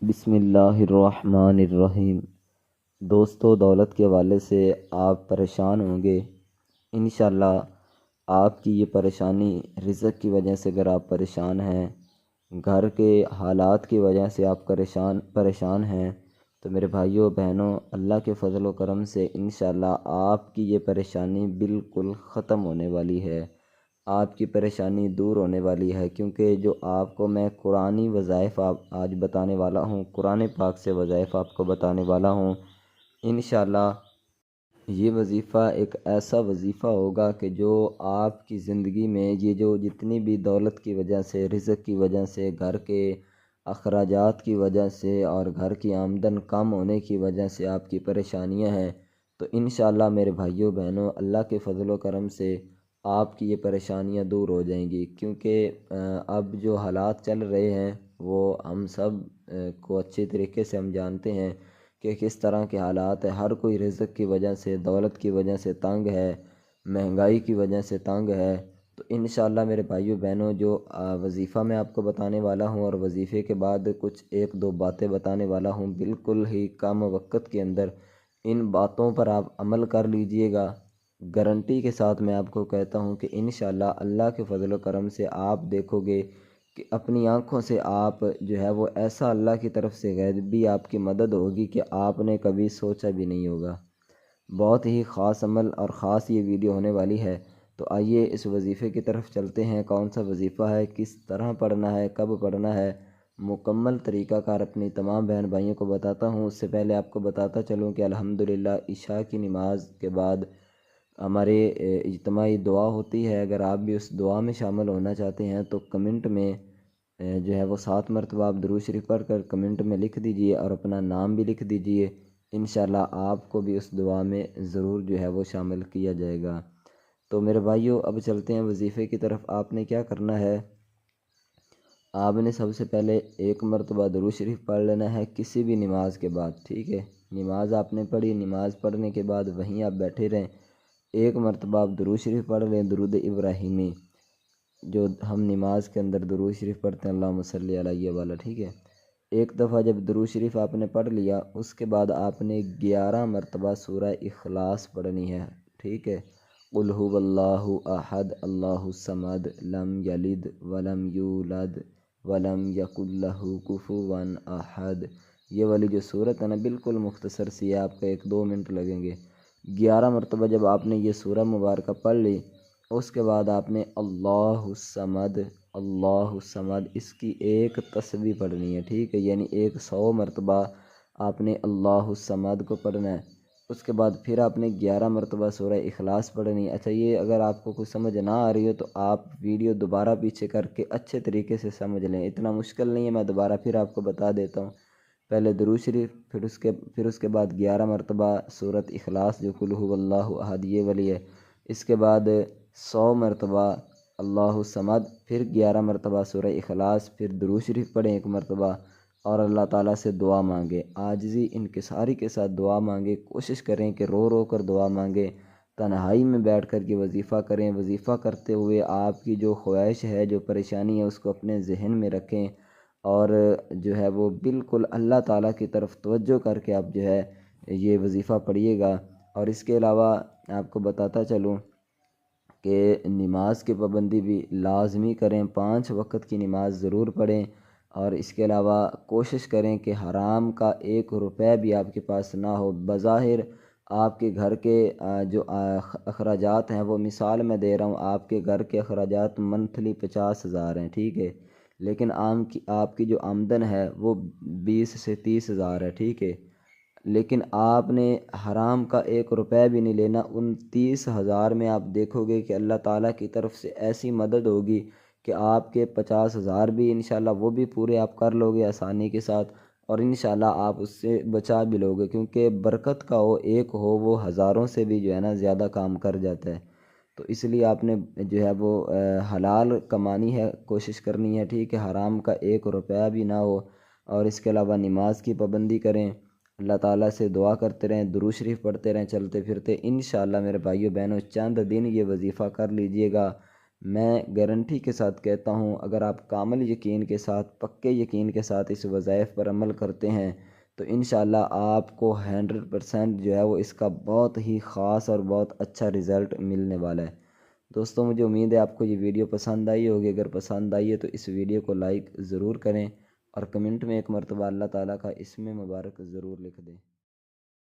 بسم اللہ الرحمن الرحیم۔ دوستو، دولت کے حوالے سے آپ پریشان ہوں گے۔ انشاءاللہ آپ کی یہ پریشانی رزق کی وجہ سے، اگر آپ پریشان ہیں، گھر کے حالات کی وجہ سے آپ پریشان ہیں، تو میرے بھائیوں بہنوں، اللہ کے فضل و کرم سے انشاءاللہ آپ کی یہ پریشانی بالکل ختم ہونے والی ہے، آپ کی پریشانی دور ہونے والی ہے، کیونکہ جو آپ کو میں قرآنی وظائف آج بتانے والا ہوں، قرآن پاک سے وظائف آپ کو بتانے والا ہوں۔ انشاءاللہ یہ وظیفہ ایک ایسا وظیفہ ہوگا کہ جو آپ کی زندگی میں یہ جو جتنی بھی دولت کی وجہ سے، رزق کی وجہ سے، گھر کے اخراجات کی وجہ سے اور گھر کی آمدن کم ہونے کی وجہ سے آپ کی پریشانیاں ہیں، تو انشاءاللہ میرے بھائیوں بہنوں، اللہ کے فضل و کرم سے آپ کی یہ پریشانیاں دور ہو جائیں گی، کیونکہ اب جو حالات چل رہے ہیں وہ ہم سب کو اچھے طریقے سے ہم جانتے ہیں کہ کس طرح کے حالات ہیں۔ ہر کوئی رزق کی وجہ سے، دولت کی وجہ سے تنگ ہے، مہنگائی کی وجہ سے تنگ ہے۔ تو انشاءاللہ میرے بھائیوں بہنوں، جو وظیفہ میں آپ کو بتانے والا ہوں اور وظیفے کے بعد کچھ ایک دو باتیں بتانے والا ہوں، بالکل ہی کم وقت کے اندر ان باتوں پر آپ عمل کر لیجئے گا۔ گارنٹی کے ساتھ میں آپ کو کہتا ہوں کہ انشاءاللہ اللہ کے فضل و کرم سے آپ دیکھو گے کہ اپنی آنکھوں سے آپ جو ہے وہ ایسا اللہ کی طرف سے غیبی آپ کی مدد ہوگی کہ آپ نے کبھی سوچا بھی نہیں ہوگا۔ بہت ہی خاص عمل اور خاص یہ ویڈیو ہونے والی ہے، تو آئیے اس وظیفے کی طرف چلتے ہیں۔ کون سا وظیفہ ہے، کس طرح پڑھنا ہے، کب پڑھنا ہے، مکمل طریقہ کار اپنی تمام بہن بھائیوں کو بتاتا ہوں۔ اس سے پہلے آپ کو بتاتا چلوں کہ الحمدللہ عشاء کی نماز کے بعد ہمارے اجتماعی دعا ہوتی ہے۔ اگر آپ بھی اس دعا میں شامل ہونا چاہتے ہیں تو کمنٹ میں جو ہے وہ 7 مرتبہ آپ درود شریف پڑھ کر کمنٹ میں لکھ دیجئے اور اپنا نام بھی لکھ دیجئے۔ انشاءاللہ آپ کو بھی اس دعا میں ضرور جو ہے وہ شامل کیا جائے گا۔ تو میرے بھائیوں، اب چلتے ہیں وظیفے کی طرف۔ آپ نے کیا کرنا ہے، آپ نے سب سے پہلے 1 مرتبہ درود شریف پڑھ لینا ہے کسی بھی نماز کے بعد، ٹھیک ہے؟ نماز آپ نے پڑھی، نماز پڑھنے کے بعد وہیں آپ بیٹھے رہیں، 1 مرتبہ آپ درود شریف پڑھ لیں، درود ابراہیمی، جو ہم نماز کے اندر درود شریف پڑھتے ہیں، اللہم صلی علیہ والا، ٹھیک ہے؟ ایک دفعہ جب درود شریف آپ نے پڑھ لیا، اس کے بعد آپ نے 11 مرتبہ سورہ اخلاص پڑھنی ہے، ٹھیک ہے؟ قل هو اللہ احد اللہ الصمد لم یلد ولم یولد ولم یکن لہ کفوا احد۔ یہ والی جو صورت ہے نا، بالکل مختصر سی ہے، آپ کا 1-2 منٹ لگیں گے۔ 11 مرتبہ جب آپ نے یہ سورہ مبارکہ پڑھ لی، اس کے بعد آپ نے اللہ الصمد، اللہ الصمد، اس کی ایک تسبیح پڑھنی ہے، ٹھیک ہے؟ یعنی 100 مرتبہ آپ نے اللہ الصمد کو پڑھنا ہے۔ اس کے بعد پھر آپ نے 11 مرتبہ سورہ اخلاص پڑھنی ہے۔ اچھا، یہ اگر آپ کو کچھ سمجھ نہ آ رہی ہو تو آپ ویڈیو دوبارہ پیچھے کر کے اچھے طریقے سے سمجھ لیں، اتنا مشکل نہیں ہے، میں دوبارہ پھر آپ کو بتا دیتا ہوں۔ پہلے درود شریف، پھر اس کے بعد 11 مرتبہ سورۃ اخلاص جو قل هو اللہ احد یہ والی ہے، اس کے بعد 100 مرتبہ اللہ الصمد، پھر 11 مرتبہ سورہ اخلاص، پھر درود شریف پڑھیں 1 مرتبہ اور اللہ تعالیٰ سے دعا مانگے، عاجزی انکساری کے ساتھ دعا مانگے۔ کوشش کریں کہ رو رو کر دعا مانگیں، تنہائی میں بیٹھ کر کے وظیفہ کریں۔ وظیفہ کرتے ہوئے آپ کی جو خواہش ہے، جو پریشانی ہے، اس کو اپنے ذہن میں رکھیں اور جو ہے وہ بالکل اللہ تعالیٰ کی طرف توجہ کر کے آپ جو ہے یہ وظیفہ پڑھیے گا۔ اور اس کے علاوہ آپ کو بتاتا چلوں کہ نماز کی پابندی بھی لازمی کریں، 5 وقت کی نماز ضرور پڑھیں، اور اس کے علاوہ کوشش کریں کہ حرام کا 1 روپے بھی آپ کے پاس نہ ہو۔ بظاہر آپ کے گھر کے جو اخراجات ہیں، وہ مثال میں دے رہا ہوں، آپ کے گھر کے اخراجات منتھلی 50,000 ہیں، ٹھیک ہے؟ لیکن آپ کی جو آمدن ہے وہ 20 سے 30,000 ہے، ٹھیک ہے؟ لیکن آپ نے حرام کا 1 روپے بھی نہیں لینا۔ ان 30,000 میں آپ دیکھو گے کہ اللہ تعالیٰ کی طرف سے ایسی مدد ہوگی کہ آپ کے 50,000 بھی انشاءاللہ وہ بھی پورے آپ کر لو گے آسانی کے ساتھ، اور انشاءاللہ آپ اس سے بچا بھی لو گے، کیونکہ برکت کا ہو ایک ہو، وہ ہزاروں سے بھی جو ہے نا زیادہ کام کر جاتا ہے۔ تو اس لیے آپ نے جو ہے وہ حلال کمانی ہے، کوشش کرنی ہے، ٹھیک ہے؟ حرام کا 1 روپیہ بھی نہ ہو۔ اور اس کے علاوہ نماز کی پابندی کریں، اللہ تعالیٰ سے دعا کرتے رہیں، درود شریف پڑھتے رہیں چلتے پھرتے۔ انشاءاللہ میرے بھائیو بہنوں، چند دن یہ وظیفہ کر لیجئے گا، میں گارنٹی کے ساتھ کہتا ہوں، اگر آپ کامل یقین کے ساتھ، پکے یقین کے ساتھ اس وظائف پر عمل کرتے ہیں تو انشاءاللہ آپ کو 100% جو ہے وہ اس کا بہت ہی خاص اور بہت اچھا رزلٹ ملنے والا ہے۔ دوستوں مجھے امید ہے آپ کو یہ ویڈیو پسند آئی ہوگی۔ اگر پسند آئی ہے تو اس ویڈیو کو لائک ضرور کریں اور کمنٹ میں ایک مرتبہ اللہ تعالیٰ کا اسم مبارک ضرور لکھ دیں۔